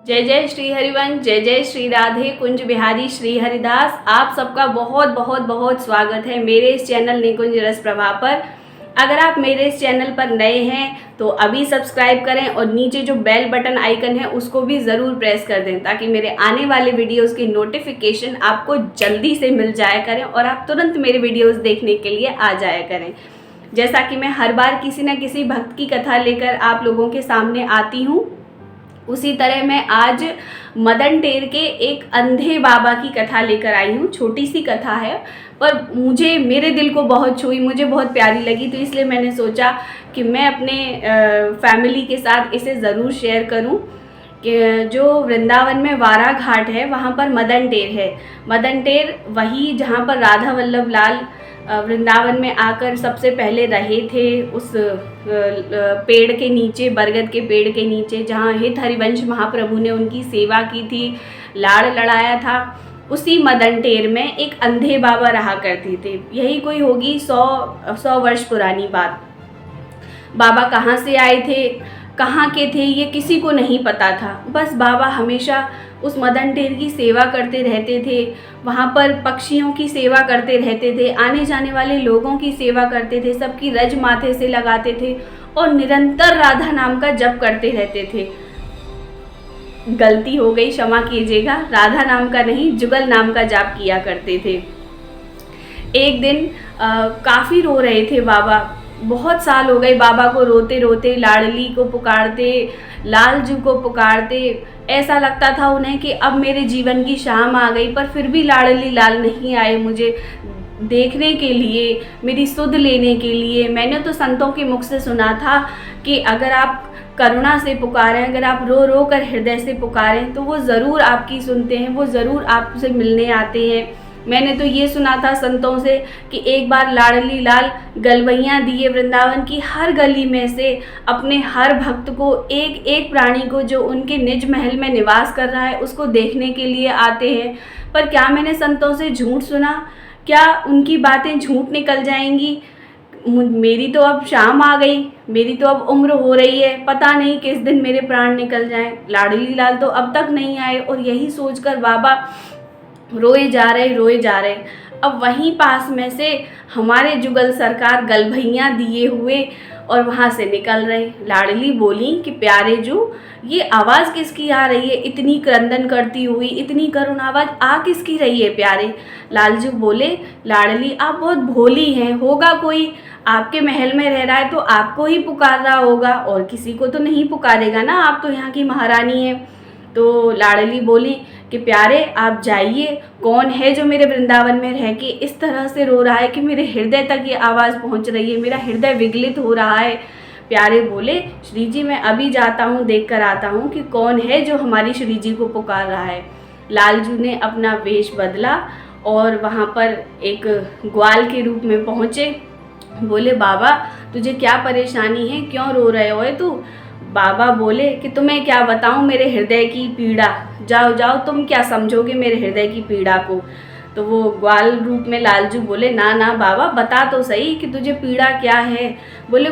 जय जय श्री हरिवंश, जय जय श्री राधे कुंज बिहारी श्री हरिदास। आप सबका बहुत बहुत बहुत स्वागत है मेरे इस चैनल निकुंज रस प्रभा पर। अगर आप मेरे इस चैनल पर नए हैं तो अभी सब्सक्राइब करें और नीचे जो बेल बटन आइकन है उसको भी ज़रूर प्रेस कर दें ताकि मेरे आने वाले वीडियोस की नोटिफिकेशन आपको जल्दी से मिल जाया करें और आप तुरंत मेरे वीडियोस देखने के लिए आ जाया करें। जैसा कि मैं हर बार किसी न किसी भक्त की कथा लेकर आप लोगों के सामने आती हूँ, उसी तरह मैं आज मदन टेर के एक अंधे बाबा की कथा लेकर आई हूँ। छोटी सी कथा है पर मुझे मेरे दिल को बहुत छुई, मुझे बहुत प्यारी लगी, तो इसलिए मैंने सोचा कि मैं अपने फैमिली के साथ इसे ज़रूर शेयर करूँ। कि जो वृंदावन में वारा घाट है वहाँ पर मदन टेर है। मदन टेर वही जहाँ पर राधा वल्लभ लाल वृंदावन में आकर सबसे पहले रहे थे, उस पेड़ के नीचे, बरगद के पेड़ के नीचे, जहाँ हित हरिवंश महाप्रभु ने उनकी सेवा की थी, लाड़ लड़ाया था। उसी मदन टेर में एक अंधे बाबा रहा करते थे। यही कोई होगी 100 वर्ष पुरानी बात। बाबा कहाँ से आए थे, कहाँ के थे, ये किसी को नहीं पता था। बस बाबा हमेशा उस मदन टेर की सेवा करते रहते थे, वहाँ पर पक्षियों की सेवा करते रहते थे, आने जाने वाले लोगों की सेवा करते थे, सबकी रज माथे से लगाते थे और निरंतर राधा नाम का जप करते रहते थे। गलती हो गई, क्षमा कीजिएगा, राधा नाम का नहीं, जुगल नाम का जाप किया करते थे। एक दिन काफ़ी रो रहे थे बाबा। बहुत साल हो गए बाबा को रोते रोते, लाडली को पुकारते, लालजू को पुकारते। ऐसा लगता था उन्हें कि अब मेरे जीवन की शाम आ गई, पर फिर भी लाडली लाल नहीं आए मुझे देखने के लिए, मेरी सुध लेने के लिए। मैंने तो संतों के मुख से सुना था कि अगर आप करुणा से पुकारें, अगर आप रो रो कर हृदय से पुकारें तो वो ज़रूर आपकी सुनते हैं, वो ज़रूर आपसे मिलने आते हैं। मैंने तो ये सुना था संतों से कि एक बार लाडली लाल गलवैयाँ दिए वृंदावन की हर गली में से अपने हर भक्त को, एक एक प्राणी को जो उनके निज महल में निवास कर रहा है उसको देखने के लिए आते हैं। पर क्या मैंने संतों से झूठ सुना? क्या उनकी बातें झूठ निकल जाएंगी? मेरी तो अब शाम आ गई, मेरी तो अब उम्र हो रही है, पता नहीं किस दिन मेरे प्राण निकल जाएं। लाडली लाल तो अब तक नहीं आए। और यही सोचकर बाबा रोए जा रहे। अब वहीं पास में से हमारे जुगल सरकार गलभैयाँ दिए हुए और वहाँ से निकल रहे। लाडली बोली कि प्यारे जू, ये आवाज़ किसकी आ रही है, इतनी क्रंदन करती हुई, इतनी करुण आवाज़ आ किसकी रही है प्यारे? लालजू बोले, लाडली आप बहुत भोली हैं, होगा कोई आपके महल में रह रहा है तो आपको ही पुकार रहा होगा, और किसी को तो नहीं पुकारेगा ना, आप तो यहाँ की महारानी हैं। तो लाडली बोली कि प्यारे आप जाइए, कौन है जो मेरे वृंदावन में रह के इस तरह से रो रहा है कि मेरे हृदय तक ये आवाज़ पहुंच रही है, मेरा हृदय विगलित हो रहा है। प्यारे बोले, श्री जी मैं अभी जाता हूँ, देख कर आता हूँ कि कौन है जो हमारी श्री जी को पुकार रहा है। लालजू ने अपना वेश बदला और वहाँ पर एक ग्वाल के रूप में पहुँचे। बोले, बाबा तुझे क्या परेशानी है, क्यों रो रहे हो तू? बाबा बोले कि तुम्हें क्या बताऊं मेरे हृदय की पीड़ा, जाओ जाओ, तुम क्या समझोगे मेरे हृदय की पीड़ा को। तो वो ग्वाल रूप में लालजू बोले, ना ना बाबा बता तो सही कि तुझे पीड़ा क्या है। बोले,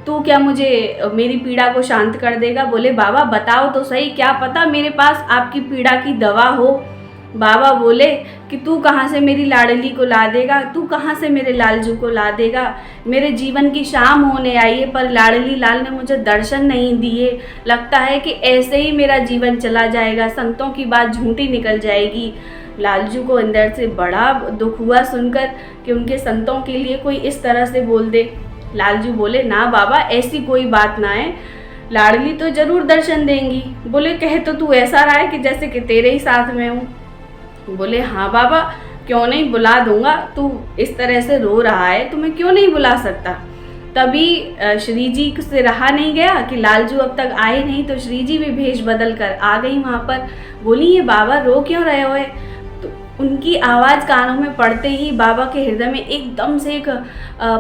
तू क्या मुझे मेरी पीड़ा को शांत कर देगा? बोले, बाबा बताओ तो सही, क्या पता मेरे पास आपकी पीड़ा की दवा हो। बाबा बोले कि तू कहाँ से मेरी लाडली को ला देगा, तू कहाँ से मेरे लालजू को ला देगा? मेरे जीवन की शाम होने आई है पर लाडली लाल ने मुझे दर्शन नहीं दिए। लगता है कि ऐसे ही मेरा जीवन चला जाएगा, संतों की बात झूठी निकल जाएगी। लालजू को अंदर से बड़ा दुख हुआ सुनकर कि उनके संतों के लिए कोई इस तरह से बोल दे। लालजू बोले, ना बाबा ऐसी कोई बात ना है, लाडली तो जरूर दर्शन देंगी। बोले, कह तो तू ऐसा रहा है कि जैसे कि तेरे ही साथ में हूँ। बोले, हाँ बाबा क्यों नहीं, बुला दूंगा, तू इस तरह से रो रहा है तो मैं क्यों नहीं बुला सकता। तभी श्री जी से रहा नहीं गया कि लालजू अब तक आए नहीं, तो श्री जी भी भेष बदल कर आ गई वहाँ पर। बोली, ये बाबा रो क्यों रहे हो? तो उनकी आवाज़ कानों में पड़ते ही बाबा के हृदय में एकदम से एक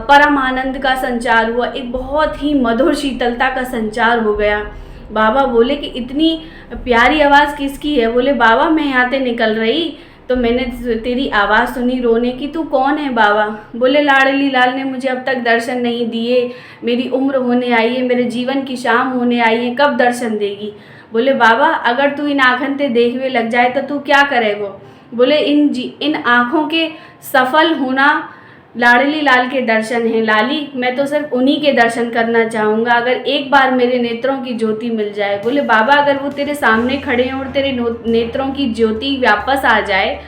परम आनंद का संचार हुआ, एक बहुत ही मधुर शीतलता का संचार हो गया। बाबा बोले कि इतनी प्यारी आवाज़ किसकी है? बोले, बाबा मैं यहाँ से निकल रही तो मैंने तेरी आवाज़ सुनी रोने की। तू कौन है बाबा? बोले, लाडली लाल ने मुझे अब तक दर्शन नहीं दिए, मेरी उम्र होने आई है, मेरे जीवन की शाम होने आई है, कब दर्शन देगी? बोले बाबा अगर तू इन आँखन ते देखवे लग जाए तो तू क्या करेगो? बोले इन आँखों के सफल होना लाडली लाल के दर्शन हैं लाली, मैं तो सिर्फ उन्हीं के दर्शन करना चाहूँगा, अगर एक बार मेरे नेत्रों की ज्योति मिल जाए। बोले बाबा अगर वो तेरे सामने खड़े हैं और तेरे नेत्रों की ज्योति वापस आ जाए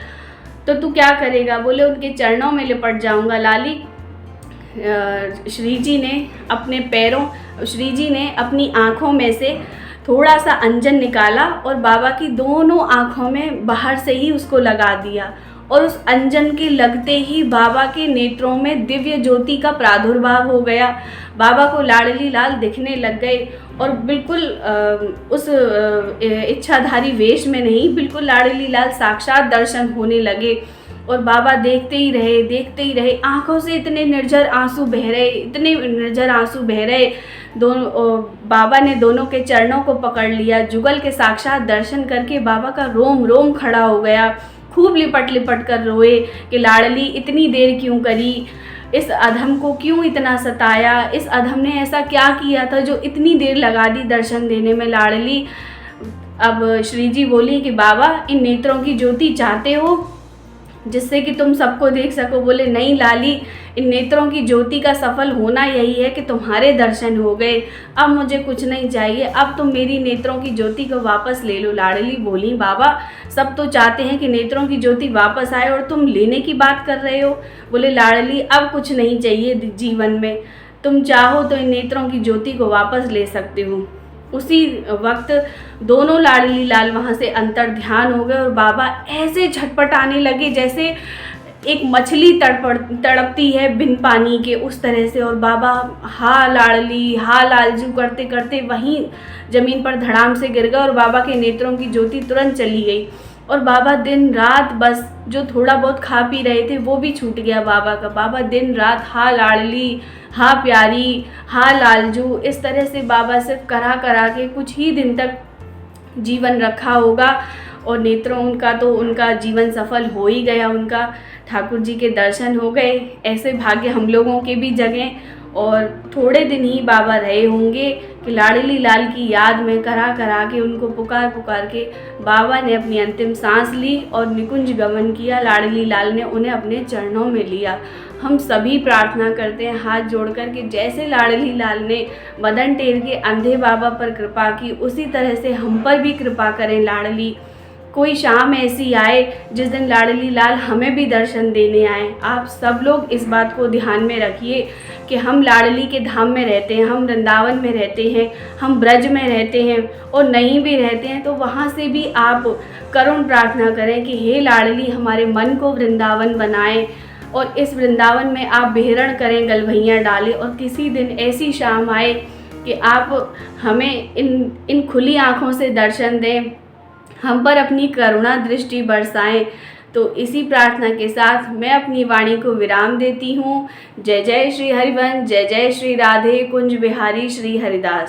तो तू क्या करेगा? बोले उनके चरणों में लिपट जाऊँगा लाली। श्री जी ने अपनी आँखों में से थोड़ा सा अंजन निकाला और बाबा की दोनों आँखों में बाहर से ही उसको लगा दिया, और उस अंजन के लगते ही बाबा के नेत्रों में दिव्य ज्योति का प्रादुर्भाव हो गया। बाबा को लाडली लाल दिखने लग गए और बिल्कुल उस इच्छाधारी वेश में नहीं, बिल्कुल लाडली लाल साक्षात दर्शन होने लगे। और बाबा देखते ही रहे, आँखों से इतने निर्झर आंसू बह रहे। बाबा ने दोनों के चरणों को पकड़ लिया। जुगल के साक्षात दर्शन करके बाबा का रोम रोम खड़ा हो गया। खूब लिपट लिपट कर रोए कि लाडली इतनी देर क्यों करी, इस अधम को क्यों इतना सताया, इस अधम ने ऐसा क्या किया था जो इतनी देर लगा दी दर्शन देने में लाडली। अब श्री जी बोली कि बाबा इन नेत्रों की ज्योति चाहते हो जिससे कि तुम सबको देख सको? बोले नहीं लाली, इन नेत्रों की ज्योति का सफल होना यही है कि तुम्हारे दर्शन हो गए, अब मुझे कुछ नहीं चाहिए, अब तुम मेरी नेत्रों की ज्योति को वापस ले लो। लाडली बोली बाबा सब तो चाहते हैं कि नेत्रों की ज्योति वापस आए और तुम लेने की बात कर रहे हो। बोले लाडली अब कुछ नहीं चाहिए जीवन में, तुम चाहो तो इन नेत्रों की ज्योति को वापस ले सकते हो। उसी वक्त दोनों लाडली लाल वहाँ से अंतर ध्यान हो गए और बाबा ऐसे झटपटाने लगे जैसे एक मछली तड़पती है बिन पानी के, उस तरह से। और बाबा हा लाडली हा लालजू करते करते वहीं ज़मीन पर धड़ाम से गिर गए और बाबा के नेत्रों की ज्योति तुरंत चली गई। और बाबा दिन रात बस जो थोड़ा बहुत खा पी रहे थे वो भी छूट गया बाबा का। बाबा दिन रात हा लाडली हा प्यारी हा लालजू इस तरह से बाबा सिर्फ करा के कुछ ही दिन तक जीवन रखा होगा। और नेत्रों उनका जीवन सफल हो ही गया, उनका ठाकुर जी के दर्शन हो गए। ऐसे भाग्य हम लोगों के भी जगें। और थोड़े दिन ही बाबा रहे होंगे कि लाडली लाल की याद में करा के उनको पुकार के बाबा ने अपनी अंतिम सांस ली और निकुंज गमन किया। लाडली लाल ने उन्हें अपने चरणों में लिया। हम सभी प्रार्थना करते हैं हाथ जोड़कर कि जैसे लाडली लाल ने मदन टेर के अंधे बाबा पर कृपा की, उसी तरह से हम पर भी कृपा करें लाडली। कोई शाम ऐसी आए जिस दिन लाडली लाल हमें भी दर्शन देने आए। आप सब लोग इस बात को ध्यान में रखिए कि हम लाडली के धाम में रहते हैं, हम वृंदावन में रहते हैं, हम ब्रज में रहते हैं, और नहीं भी रहते हैं तो वहाँ से भी आप करुण प्रार्थना करें कि हे लाडली हमारे मन को वृंदावन बनाएं और इस वृंदावन में आप बेहरण करें, गलभैया डालें। और किसी दिन ऐसी शाम आए कि आप हमें इन खुली आँखों से दर्शन दें, हम पर अपनी करुणा दृष्टि बरसाएं। तो इसी प्रार्थना के साथ मैं अपनी वाणी को विराम देती हूँ। जय जय श्री हरिवंश, जय जय श्री राधे कुंज बिहारी श्री हरिदास।